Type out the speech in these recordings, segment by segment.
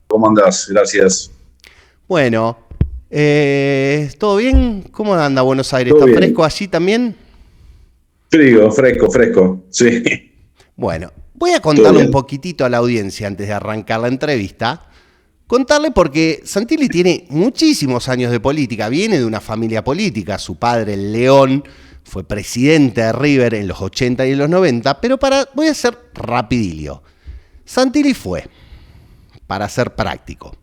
¿Cómo andás? Gracias. Bueno, ¿todo bien? ¿Cómo anda Buenos Aires? ¿Todo ¿Está bien? fresco allí también? Frío, fresco, fresco. Sí, Bueno, voy a todo contarle un bien. poquitito a la audiencia antes de arrancar la entrevista. Contarle porque Santilli tiene muchísimos años de política, viene de una familia política, su padre, el León, fue presidente de River en los 80 y en los 90, pero voy a ser rapidillo. Santilli fue, para ser práctico,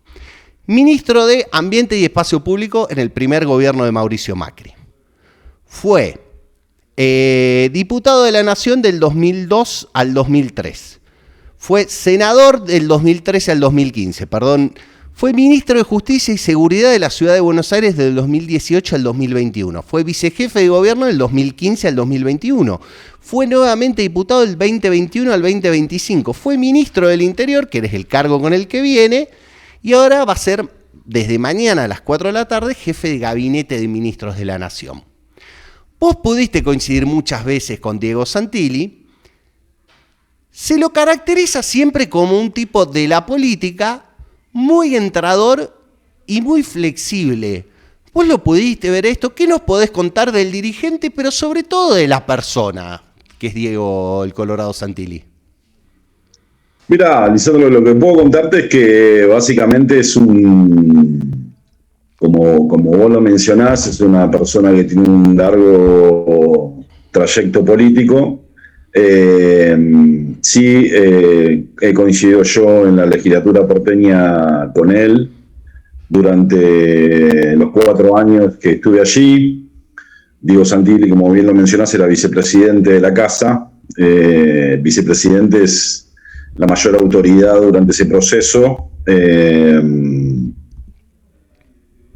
ministro de Ambiente y Espacio Público en el primer gobierno de Mauricio Macri. Fue diputado de la Nación del 2002 al 2003. Fue senador del 2013 al 2015, perdón. Fue ministro de Justicia y Seguridad de la Ciudad de Buenos Aires del 2018 al 2021. Fue vicejefe de gobierno del 2015 al 2021. Fue nuevamente diputado del 2021 al 2025. Fue ministro del Interior, que es el cargo con el que viene, y ahora va a ser, desde mañana a las 4 de la tarde, jefe de gabinete de ministros de la Nación. Vos pudiste coincidir muchas veces con Diego Santilli. Se lo caracteriza siempre como un tipo de la política muy entrador y muy flexible. Vos lo pudiste ver esto. ¿Qué nos podés contar del dirigente, pero sobre todo de la persona, que es Diego el Colorado Santilli? Mirá, Lisandro, lo que puedo contarte es que básicamente es como vos lo mencionás, es una persona que tiene un largo trayecto político. Sí, he coincidido yo en la legislatura porteña con él durante los 4 años que estuve allí. Diego Santilli, como bien lo mencionás, era vicepresidente de la Casa. Vicepresidente es la mayor autoridad durante ese proceso.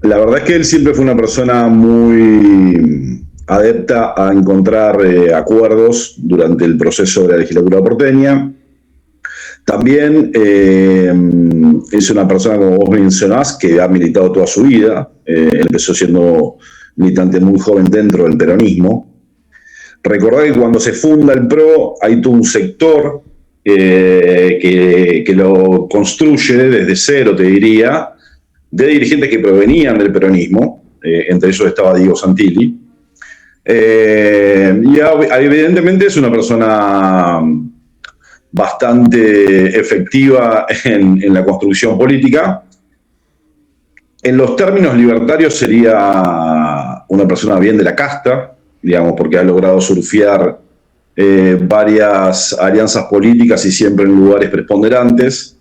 La verdad es que él siempre fue una persona muy adepta a encontrar acuerdos durante el proceso de la legislatura porteña. También es una persona, como vos mencionás, que ha militado toda su vida. Él empezó siendo militante muy joven dentro del peronismo. Recordá que cuando se funda el PRO hay todo un sector que lo construye desde cero, te diría, de dirigentes que provenían del peronismo, entre ellos estaba Diego Santilli. Y evidentemente es una persona bastante efectiva en la construcción política. En los términos libertarios sería una persona bien de la casta, digamos, porque ha logrado surfear varias alianzas políticas y siempre en lugares preponderantes.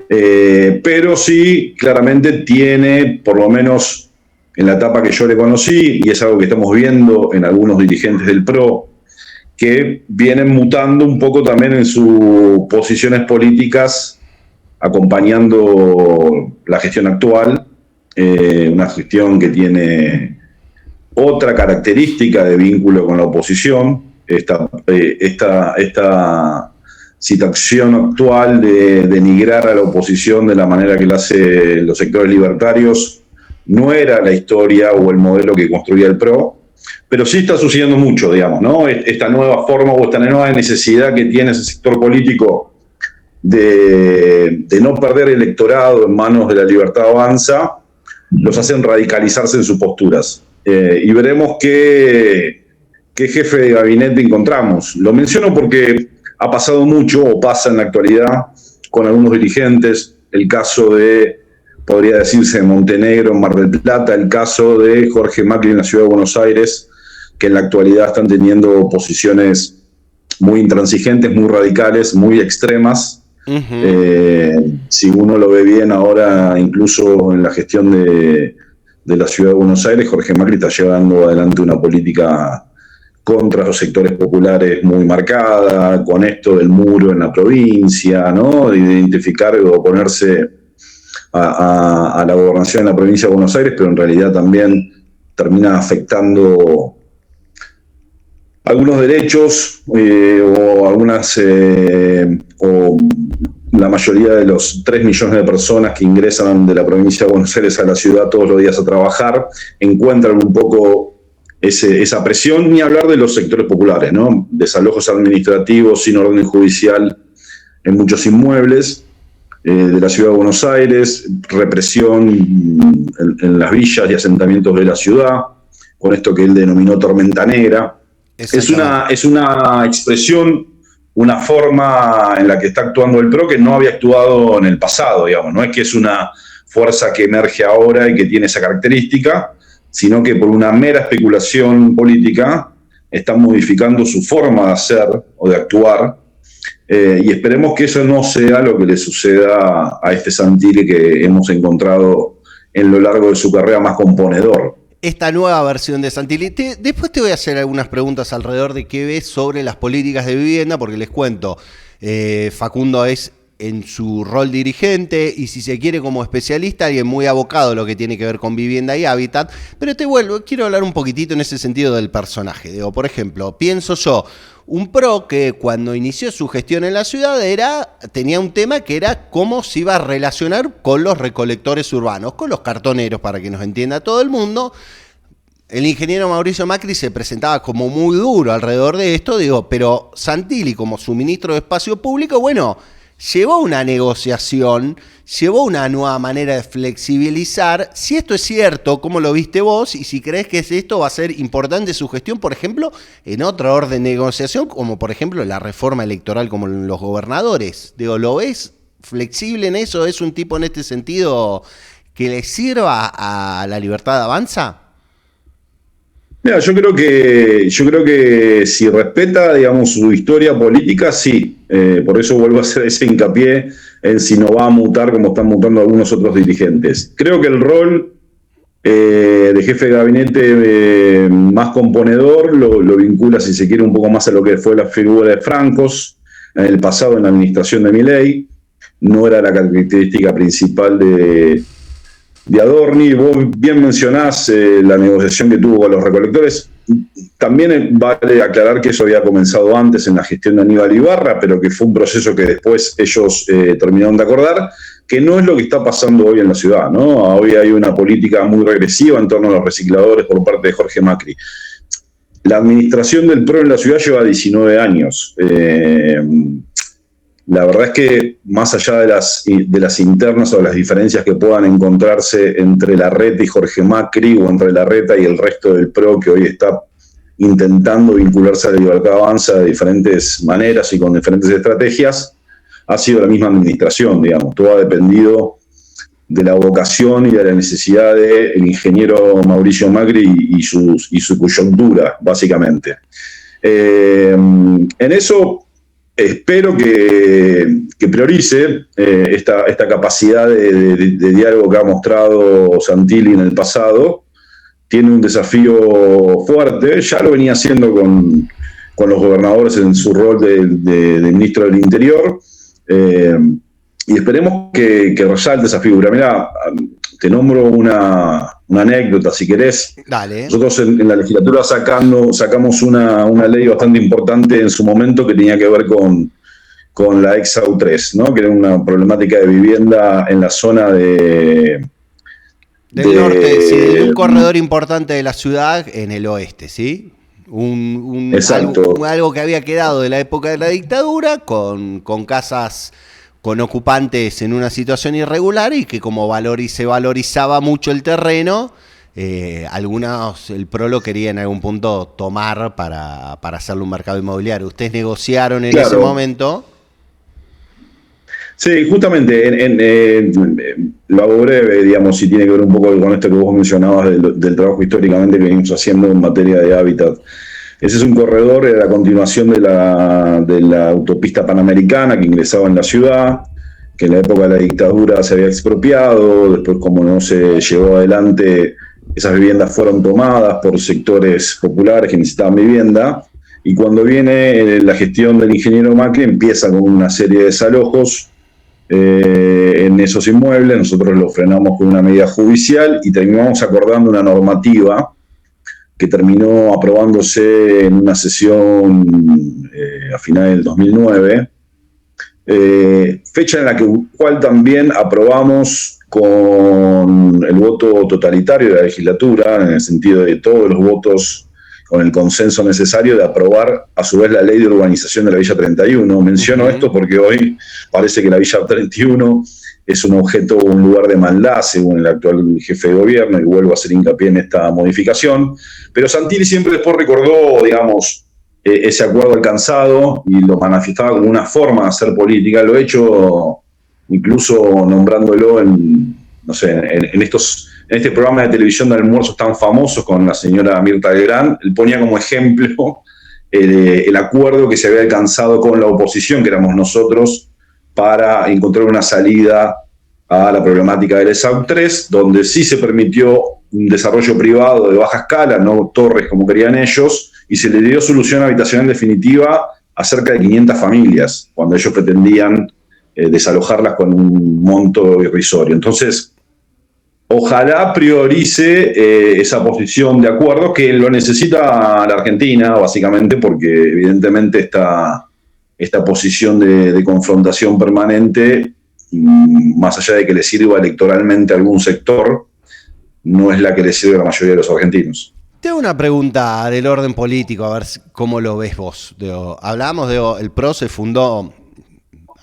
Pero sí, claramente tiene, por lo menos en la etapa que yo le conocí, y es algo que estamos viendo en algunos dirigentes del PRO, que vienen mutando un poco también en sus posiciones políticas, acompañando la gestión actual, una gestión que tiene otra característica de vínculo con la oposición, esta situación actual de denigrar a la oposición de la manera que lo hacen los sectores libertarios no era la historia o el modelo que construía el PRO, pero sí está sucediendo mucho, digamos, ¿no? Esta nueva forma o esta nueva necesidad que tiene ese sector político de no perder electorado en manos de la Libertad Avanza, los hacen radicalizarse en sus posturas. Y veremos qué jefe de gabinete encontramos. Lo menciono porque ha pasado mucho, o pasa en la actualidad, con algunos dirigentes. El caso de, podría decirse, de Montenegro en Mar del Plata, el caso de Jorge Macri en la Ciudad de Buenos Aires, que en la actualidad están teniendo posiciones muy intransigentes, muy radicales, muy extremas. Si uno lo ve bien ahora, incluso en la gestión de la Ciudad de Buenos Aires, Jorge Macri está llevando adelante una política contra los sectores populares muy marcada, con esto del muro en la provincia, ¿no? De identificar o oponerse a la gobernación en la provincia de Buenos Aires, pero en realidad también termina afectando algunos derechos o algunas o la mayoría de los 3 millones de personas que ingresan de la provincia de Buenos Aires a la ciudad todos los días a trabajar, encuentran un poco esa presión, ni hablar de los sectores populares, ¿no? Desalojos administrativos sin orden judicial en muchos inmuebles. de la ciudad de Buenos Aires, represión en las villas y asentamientos de la ciudad, con esto que él denominó tormenta negra. Es una expresión, una forma en la que está actuando el PRO que no había actuado en el pasado, digamos. No es que es una fuerza que emerge ahora y que tiene esa característica, sino que por una mera especulación política están modificando su forma de hacer o de actuar, y esperemos que eso no sea lo que le suceda a este Santilli que hemos encontrado en lo largo de su carrera más componedor. Esta nueva versión de Santilli. Después te voy a hacer algunas preguntas alrededor de qué ves sobre las políticas de vivienda, porque les cuento, Facundo es en su rol dirigente y, si se quiere, como especialista, alguien muy abocado a lo que tiene que ver con vivienda y hábitat, pero quiero hablar un poquitito en ese sentido del personaje. Digo, por ejemplo, pienso yo, un PRO que cuando inició su gestión en la ciudad tenía un tema que era cómo se iba a relacionar con los recolectores urbanos, con los cartoneros, para que nos entienda todo el mundo. El ingeniero Mauricio Macri se presentaba como muy duro alrededor de esto, pero Santilli, como su ministro de Espacio Público, bueno, llevó una negociación, llevó una nueva manera de flexibilizar. Si esto es cierto, ¿cómo lo viste vos? Y si crees que esto va a ser importante su gestión, por ejemplo, en otra orden de negociación, como por ejemplo la reforma electoral como en los gobernadores. ¿Lo ves flexible en eso? ¿Es un tipo en este sentido que le sirva a la Libertad Avanza? Mira, yo creo que si respeta, digamos, su historia política, sí. Por eso vuelvo a hacer ese hincapié en si no va a mutar como están mutando algunos otros dirigentes. Creo que el rol de jefe de gabinete más componedor lo vincula, si se quiere, un poco más a lo que fue la figura de Francos en el pasado, en la administración de Milei. No era la característica principal de Adorni. Vos bien mencionás la negociación que tuvo con los recolectores. También vale aclarar que eso había comenzado antes en la gestión de Aníbal Ibarra, pero que fue un proceso que después ellos terminaron de acordar, que no es lo que está pasando hoy en la ciudad, ¿no? Hoy hay una política muy regresiva en torno a los recicladores por parte de Jorge Macri. La administración del PRO en la ciudad lleva 19 años. La verdad es que más allá de las internas o las diferencias que puedan encontrarse entre Larreta y Jorge Macri, o entre Larreta y el resto del PRO, que hoy está intentando vincularse a la Libertad Avanza de diferentes maneras y con diferentes estrategias, ha sido la misma administración, digamos. Todo ha dependido de la vocación y de la necesidad del ingeniero Mauricio Macri y su coyuntura, básicamente. En eso espero que priorice esta capacidad de diálogo que ha mostrado Santilli en el pasado. Tiene un desafío fuerte, ya lo venía haciendo con los gobernadores en su rol de ministro del Interior, y esperemos que resalte esa figura. Mirá, te nombro una anécdota, si querés. Dale. Nosotros en la legislatura sacamos una ley bastante importante en su momento que tenía que ver con la EXAU 3, ¿no? Que era una problemática de vivienda en la zona del norte, sí, de un corredor importante de la ciudad en el oeste, ¿sí? Exacto. Algo que había quedado de la época de la dictadura, con casas con ocupantes en una situación irregular, y que como se valorizaba mucho el terreno, el PRO lo quería en algún punto tomar para hacerle un mercado inmobiliario. ¿Ustedes negociaron en ese momento? Sí, justamente, lo hago breve, digamos, y tiene que ver un poco con esto que vos mencionabas del trabajo históricamente que venimos haciendo en materia de hábitat. Ese es un corredor, era la continuación de la autopista panamericana que ingresaba en la ciudad, que en la época de la dictadura se había expropiado. Después, como no se llevó adelante, esas viviendas fueron tomadas por sectores populares que necesitaban vivienda, y cuando viene la gestión del ingeniero Macri empieza con una serie de desalojos en esos inmuebles. Nosotros lo frenamos con una medida judicial y terminamos acordando una normativa que terminó aprobándose en una sesión a finales del 2009, fecha en la cual también aprobamos con el voto totalitario de la legislatura, en el sentido de todos los votos con el consenso necesario de aprobar a su vez la ley de urbanización de la Villa 31. Menciono esto porque hoy parece que la Villa 31 es un objeto, un lugar de maldad, según el actual jefe de gobierno, y vuelvo a hacer hincapié en esta modificación. Pero Santilli siempre después recordó, digamos, ese acuerdo alcanzado y lo manifestaba como una forma de hacer política. Lo he hecho incluso nombrándolo en este programa de televisión de almuerzos tan famosos con la señora Mirta Legrand. Él ponía como ejemplo el acuerdo que se había alcanzado con la oposición, que éramos nosotros, para encontrar una salida a la problemática del ESAU 3, donde sí se permitió un desarrollo privado de baja escala, no torres como querían ellos, y se le dio solución habitacional definitiva a cerca de 500 familias, cuando ellos pretendían desalojarlas con un monto irrisorio. Entonces, ojalá priorice esa posición de acuerdo, que lo necesita la Argentina, básicamente, porque evidentemente esta posición de confrontación permanente, más allá de que le sirva electoralmente a algún sector, no es la que le sirve a la mayoría de los argentinos. Tengo una pregunta del orden político, a ver cómo lo ves vos. Hablábamos de el PRO se fundó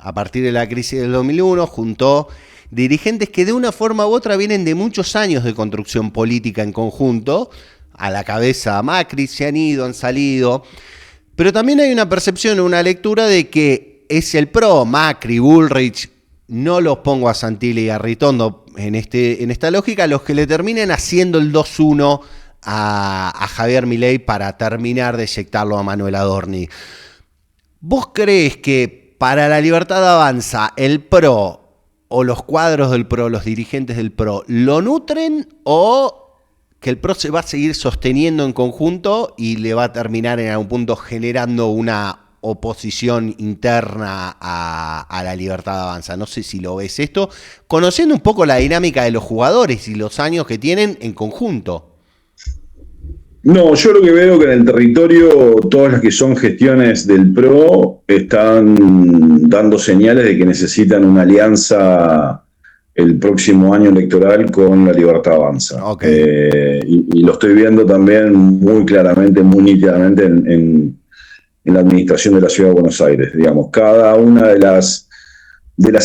a partir de la crisis del 2001, juntó dirigentes que de una forma u otra vienen de muchos años de construcción política en conjunto. A la cabeza Macri, se han ido, han salido. Pero también hay una percepción, una lectura de que es el PRO, Macri, Bullrich, no los pongo a Santilli y a Ritondo en esta lógica, los que le terminen haciendo el 2-1 a Javier Milei para terminar de eyectarlo a Manuel Adorni. ¿Vos crees que para La Libertad Avanza el PRO o los cuadros del PRO, los dirigentes del PRO, lo nutren, o que el PRO se va a seguir sosteniendo en conjunto y le va a terminar en algún punto generando una oposición interna a La Libertad Avanza? No sé si lo ves esto, conociendo un poco la dinámica de los jugadores y los años que tienen en conjunto. No, yo lo que veo que en el territorio todas las que son gestiones del PRO están dando señales de que necesitan una alianza el próximo año electoral con La Libertad Avanza. Okay. Y lo estoy viendo también muy claramente, muy nítidamente en la administración de la Ciudad de Buenos Aires. Digamos, cada una de las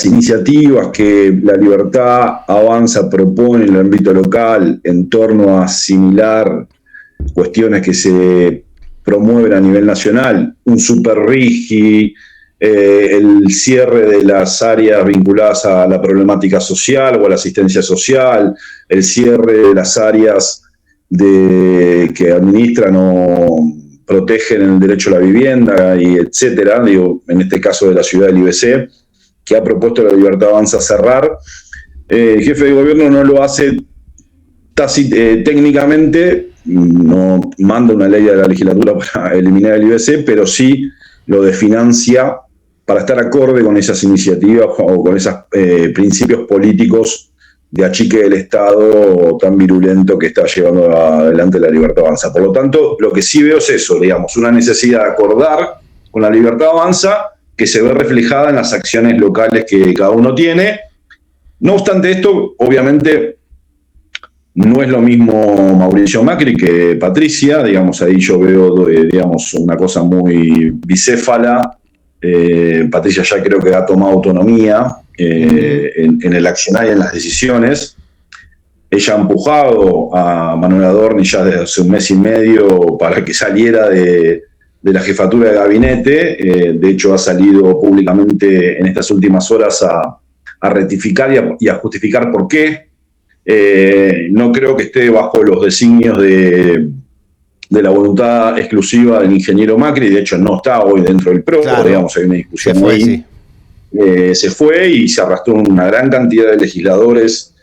iniciativas que La Libertad Avanza propone en el ámbito local en torno a asimilar cuestiones que se promueven a nivel nacional, un superrigi, el cierre de las áreas vinculadas a la problemática social o a la asistencia social, el cierre de las áreas que administran o protegen el derecho a la vivienda, y etcétera. Digo, en este caso de la ciudad del IBC, que ha propuesto La Libertad Avanza cerrar. El jefe de gobierno no lo hace técnicamente, no manda una ley a la legislatura para eliminar el IBC, pero sí lo desfinancia para estar acorde con esas iniciativas o con esos principios políticos de achique del Estado tan virulento que está llevando adelante La Libertad Avanza. Por lo tanto, lo que sí veo es eso, digamos, una necesidad de acordar con La Libertad Avanza que se ve reflejada en las acciones locales que cada uno tiene. No obstante esto, obviamente, no es lo mismo Mauricio Macri que Patricia, digamos, ahí yo veo, digamos, una cosa muy bicéfala. Patricia ya creo que ha tomado autonomía en el accionar y en las decisiones. Ella ha empujado a Manuel Adorni ya desde hace un mes y medio para que saliera de la jefatura de gabinete. De hecho, ha salido públicamente en estas últimas horas a rectificar y a justificar por qué. No creo que esté bajo los designios de la voluntad exclusiva del ingeniero Macri. De hecho, no está hoy dentro del PRO. Claro. Digamos, hay una discusión ahí. Sí. Se fue y se arrastró una gran cantidad de legisladores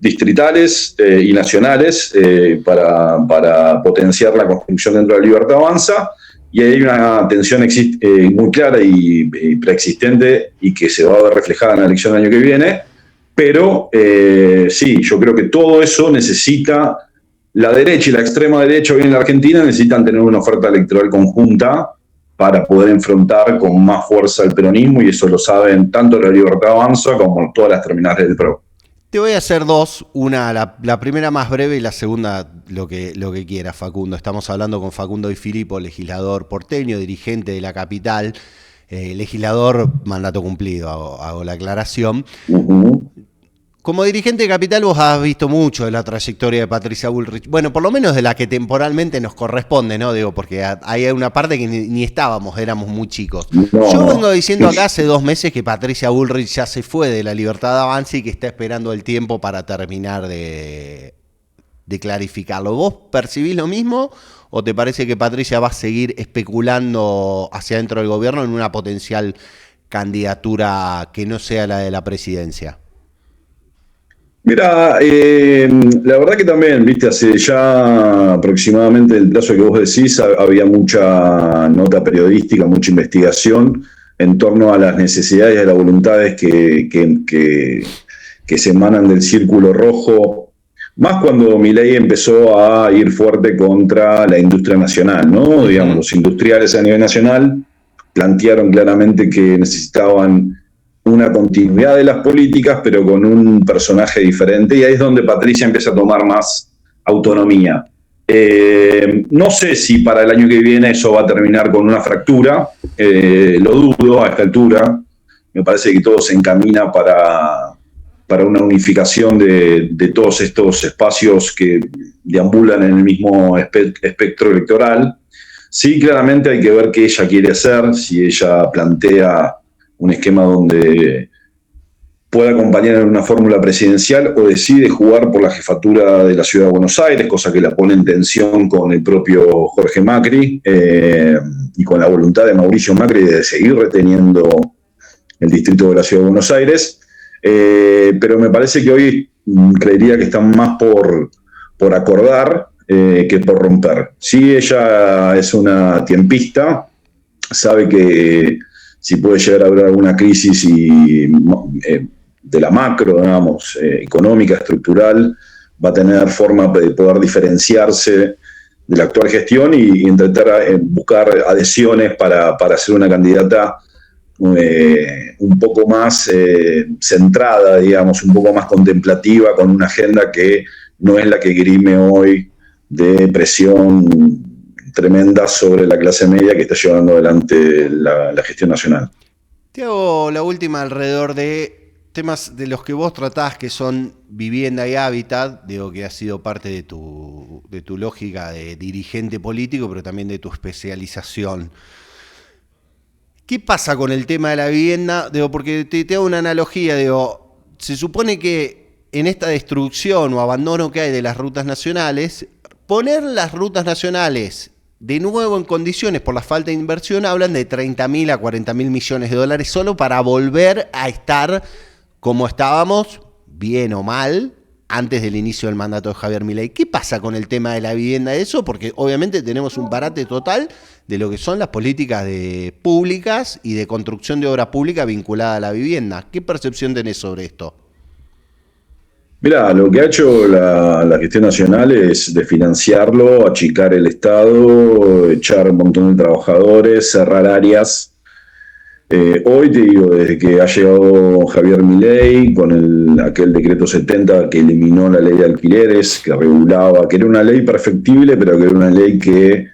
distritales y nacionales para potenciar la construcción dentro de La Libertad Avanza. Y hay una tensión muy clara y preexistente, y que se va a ver reflejada en la elección del año que viene. Pero sí, yo creo que todo eso necesita, la derecha y la extrema derecha hoy en la Argentina necesitan tener una oferta electoral conjunta para poder enfrentar con más fuerza el peronismo, y eso lo saben tanto La Libertad Avanza como todas las terminales del PRO. Te voy a hacer dos, una la primera más breve y la segunda lo que quiera, Facundo. Estamos hablando con Facundo Di Filippo, legislador porteño, dirigente de la capital, legislador mandato cumplido, hago la aclaración. Uh-huh. Como dirigente de Capital vos has visto mucho de la trayectoria de Patricia Bullrich, bueno, por lo menos de la que temporalmente nos corresponde, ¿no? Digo, porque hay una parte que ni estábamos, éramos muy chicos. No, Yo vengo diciendo acá hace 2 meses que Patricia Bullrich ya se fue de la Libertad de Avance y que está esperando el tiempo para terminar de clarificarlo. ¿Vos percibís lo mismo o te parece que Patricia va a seguir especulando hacia dentro del gobierno en una potencial candidatura que no sea la de la presidencia? Mira, la verdad que también, viste, hace ya aproximadamente el plazo que vos decís, había mucha nota periodística, mucha investigación en torno a las necesidades y a las voluntades que se emanan del Círculo Rojo, más cuando Milei empezó a ir fuerte contra la industria nacional, ¿no? Digamos, los industriales a nivel nacional plantearon claramente que necesitaban una continuidad de las políticas, pero con un personaje diferente, y ahí es donde Patricia empieza a tomar más autonomía. No sé si para el año que viene eso va a terminar con una fractura, lo dudo a esta altura, me parece que todo se encamina para una unificación de todos estos espacios que deambulan en el mismo espectro electoral. Sí, claramente hay que ver qué ella quiere hacer, si ella plantea un esquema donde pueda acompañar en una fórmula presidencial o decide jugar por la jefatura de la Ciudad de Buenos Aires, cosa que la pone en tensión con el propio Jorge Macri y con la voluntad de Mauricio Macri de seguir reteniendo el distrito de la Ciudad de Buenos Aires. Pero me parece que hoy creería que están más por acordar que por romper. Sí, ella es una tiempista, sabe que si puede llegar a haber alguna crisis de la macro, digamos, económica, estructural, va a tener forma de poder diferenciarse de la actual gestión y intentar buscar adhesiones para ser una candidata un poco más centrada, digamos, un poco más contemplativa, con una agenda que no es la que grime hoy de presión tremenda sobre la clase media que está llevando adelante la gestión nacional. Te hago la última alrededor de temas de los que vos tratás, que son vivienda y hábitat, digo que ha sido parte de tu lógica de dirigente político, pero también de tu especialización. ¿Qué pasa con el tema de la vivienda? Digo, porque te hago una analogía, digo, se supone que en esta destrucción o abandono que hay de las rutas nacionales, poner las rutas nacionales de nuevo en condiciones por la falta de inversión, hablan de 30.000 a 40.000 millones de dólares solo para volver a estar como estábamos, bien o mal, antes del inicio del mandato de Javier Milei. ¿Qué pasa con el tema de la vivienda de eso? Porque obviamente tenemos un parate total de lo que son las políticas públicas y de construcción de obra pública vinculada a la vivienda. ¿Qué percepción tenés sobre esto? Mirá, lo que ha hecho la gestión nacional es desfinanciarlo, achicar el Estado, echar un montón de trabajadores, cerrar áreas. Hoy te digo, desde que ha llegado Javier Milei con aquel decreto 70 que eliminó la ley de alquileres, que regulaba, que era una ley perfectible, pero que era una ley que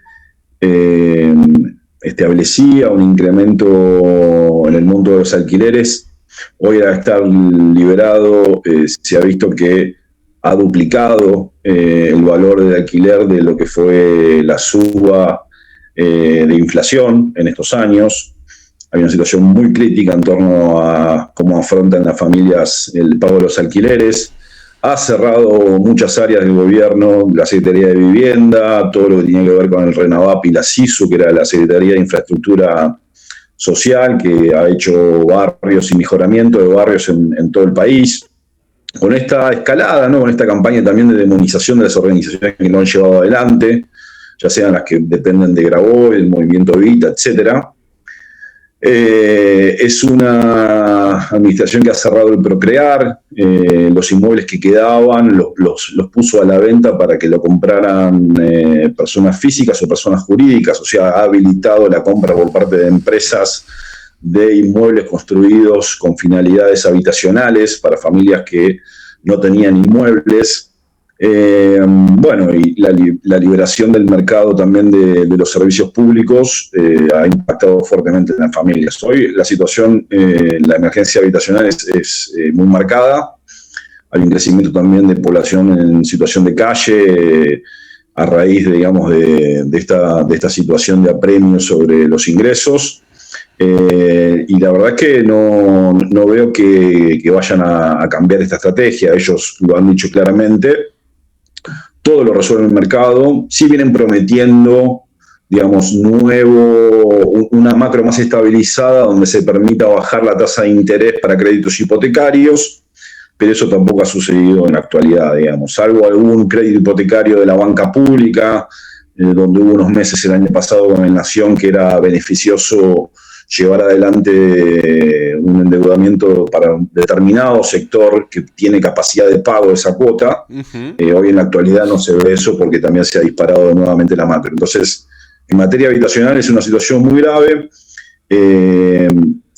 establecía un incremento en el mundo de los alquileres. Hoy, al estar liberado, se ha visto que ha duplicado el valor del alquiler de lo que fue la suba de inflación en estos años. Hay una situación muy crítica en torno a cómo afrontan las familias el pago de los alquileres. Ha cerrado muchas áreas del gobierno, la Secretaría de Vivienda, todo lo que tenía que ver con el RENAVAP y la SISU, que era la Secretaría de Infraestructura Social, que ha hecho barrios y mejoramiento de barrios en todo el país. Con esta escalada, ¿no? Con esta campaña también de demonización de las organizaciones que lo han llevado adelante, ya sean las que dependen de Grabois, el movimiento Evita, etcétera. Es una administración que ha cerrado el Procrear, los inmuebles que quedaban los puso a la venta para que lo compraran personas físicas o personas jurídicas, o sea, ha habilitado la compra por parte de empresas de inmuebles construidos con finalidades habitacionales para familias que no tenían inmuebles. Bueno, y la liberación del mercado también de los servicios públicos ha impactado fuertemente en las familias. Hoy la situación, la emergencia habitacional es muy marcada. Hay un crecimiento también de población en situación de calle a raíz, digamos, de esta situación de apremio sobre los ingresos. Y la verdad es que no veo que vayan a cambiar esta estrategia. Ellos lo han dicho claramente. Todo lo resuelve el mercado. Sí vienen prometiendo, digamos, una macro más estabilizada donde se permita bajar la tasa de interés para créditos hipotecarios, pero eso tampoco ha sucedido en la actualidad, digamos, salvo algún crédito hipotecario de la banca pública, donde hubo unos meses el año pasado con el Nación que era beneficioso llevar adelante un endeudamiento para un determinado sector que tiene capacidad de pago de esa cuota. Hoy en la actualidad no se ve eso porque también se ha disparado nuevamente la macro. Entonces, en materia habitacional es una situación muy grave.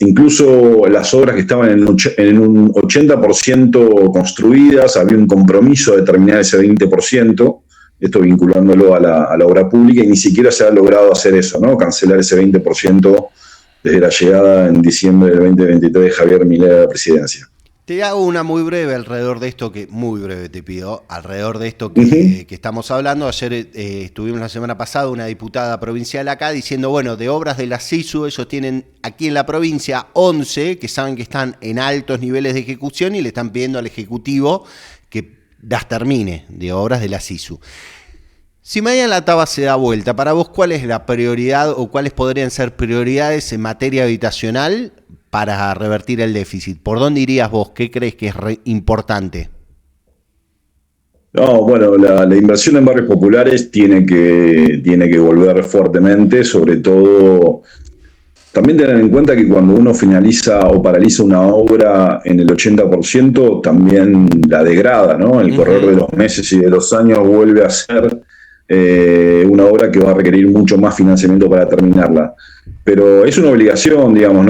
Incluso las obras que estaban en un 80% construidas, había un compromiso de terminar ese 20%, esto vinculándolo a la obra pública, y ni siquiera se ha logrado hacer eso, ¿no? Cancelar ese 20% desde la llegada en diciembre del 2023 de Javier Milei a la presidencia. Te hago una muy breve alrededor de esto, muy breve te pido, alrededor de esto que estamos hablando. Ayer estuvimos la semana pasada una diputada provincial acá diciendo, bueno, de obras de la SISU, ellos tienen aquí en la provincia 11 que saben que están en altos niveles de ejecución y le están pidiendo al Ejecutivo que las termine, de obras de la SISU. Si mañana la TABA se da vuelta, para vos, ¿cuál es la prioridad o cuáles podrían ser prioridades en materia habitacional para revertir el déficit? ¿Por dónde irías vos? ¿Qué crees que es importante? No, bueno, la inversión en barrios populares tiene que volver fuertemente, sobre todo. También tener en cuenta que cuando uno finaliza o paraliza una obra en el 80%, también la degrada, ¿no? El correr de los meses y de los años vuelve a ser una obra que va a requerir mucho más financiamiento para terminarla. Pero es una obligación, digamos,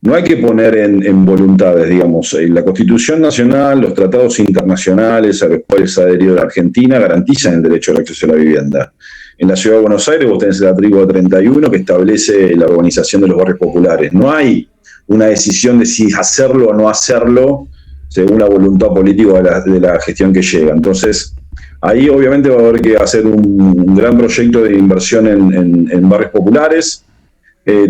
no hay que poner en voluntades, digamos. La Constitución Nacional, los tratados internacionales a los cuales ha adherido la Argentina garantizan el derecho al acceso a la vivienda. En la Ciudad de Buenos Aires vos tenés el artículo 31 que establece la organización de los barrios populares. No hay una decisión de si hacerlo o no hacerlo según la voluntad política de la gestión que llega. Entonces, ahí obviamente va a haber que hacer un gran proyecto de inversión en barrios populares.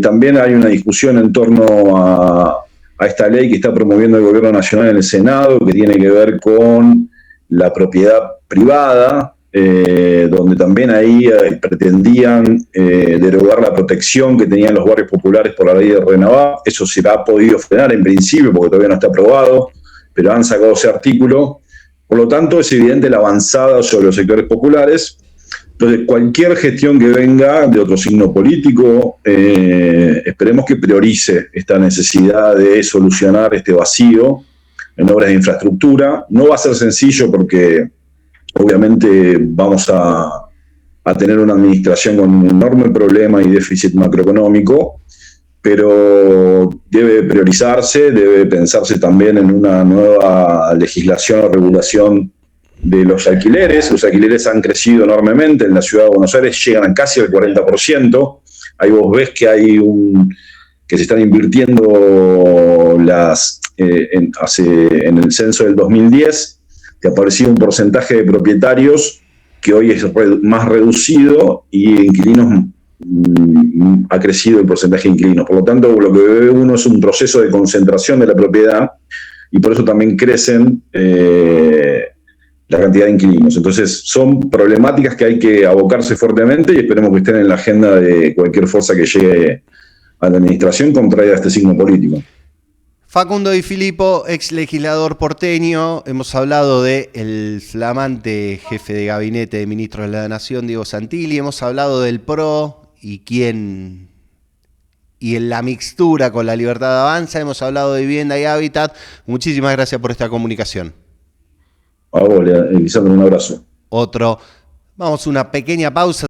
También hay una discusión en torno a esta ley que está promoviendo el Gobierno Nacional en el Senado, que tiene que ver con la propiedad privada, donde también ahí pretendían derogar la protección que tenían los barrios populares por la ley de RENAVAP. Eso se ha podido frenar en principio porque todavía no está aprobado, pero han sacado ese artículo. Por lo tanto, es evidente la avanzada sobre los sectores populares. Entonces, cualquier gestión que venga de otro signo político, esperemos que priorice esta necesidad de solucionar este vacío en obras de infraestructura. No va a ser sencillo porque obviamente vamos a tener una administración con un enorme problema y déficit macroeconómico, pero debe priorizarse, debe pensarse también en una nueva legislación o regulación de los alquileres. Los alquileres han crecido enormemente en la Ciudad de Buenos Aires, llegan a casi el 40%. Ahí vos ves que que se están invirtiendo en el censo del 2010, que aparecía un porcentaje de propietarios que hoy es más reducido y inquilinos ha crecido el porcentaje de inquilinos. Por lo tanto, lo que ve uno es un proceso de concentración de la propiedad y por eso también crecen la cantidad de inquilinos. Entonces, son problemáticas que hay que abocarse fuertemente y esperemos que estén en la agenda de cualquier fuerza que llegue a la administración contraria a este signo político. Facundo Di Filippo, ex legislador porteño. Hemos hablado del flamante jefe de gabinete de ministros de la Nación, Diego Santilli. Hemos hablado del PRO y en la mixtura con la Libertad Avanza. Hemos hablado de vivienda y hábitat. Muchísimas gracias por esta comunicación. A vos, Lisandro, un abrazo. Vamos a una pequeña pausa.